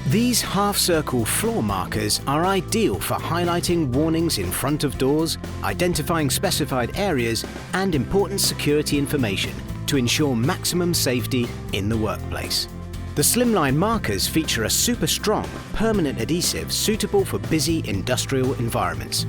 These half-circle floor markers are ideal for highlighting warnings in front of doors, identifying specified areas, and important security information to ensure maximum safety in the workplace. The slimline markers feature a super strong, permanent adhesive suitable for busy industrial environments,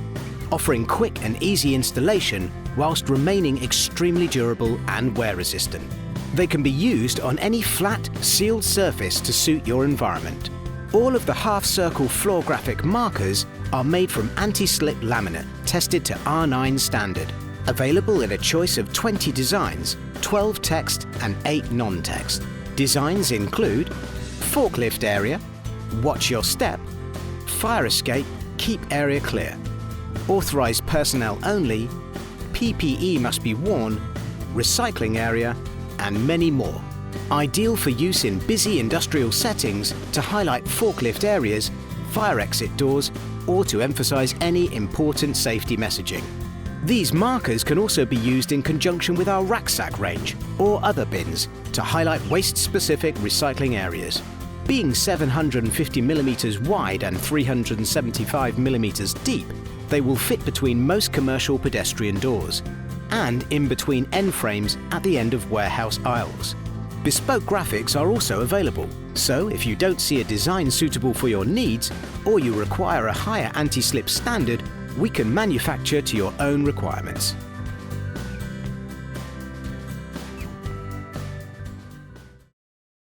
offering quick and easy installation whilst remaining extremely durable and wear-resistant. They can be used on any flat, sealed surface to suit your environment. All of the half-circle floor graphic markers are made from anti-slip laminate tested to R9 standard. Available in a choice of 20 designs, 12 text and 8 non-text. Designs include forklift area, watch your step, fire escape, keep area clear, authorized personnel only, PPE must be worn, recycling area, and many more. Ideal for use in busy industrial settings to highlight forklift areas, fire exit doors, or to emphasize any important safety messaging. These markers can also be used in conjunction with our racksack range or other bins to highlight waste-specific recycling areas. Being 750 mm wide and 375 mm deep, they will fit between most commercial pedestrian doors and in between end frames at the end of warehouse aisles. Bespoke graphics are also available, so if you don't see a design suitable for your needs or you require a higher anti-slip standard, we can manufacture to your own requirements.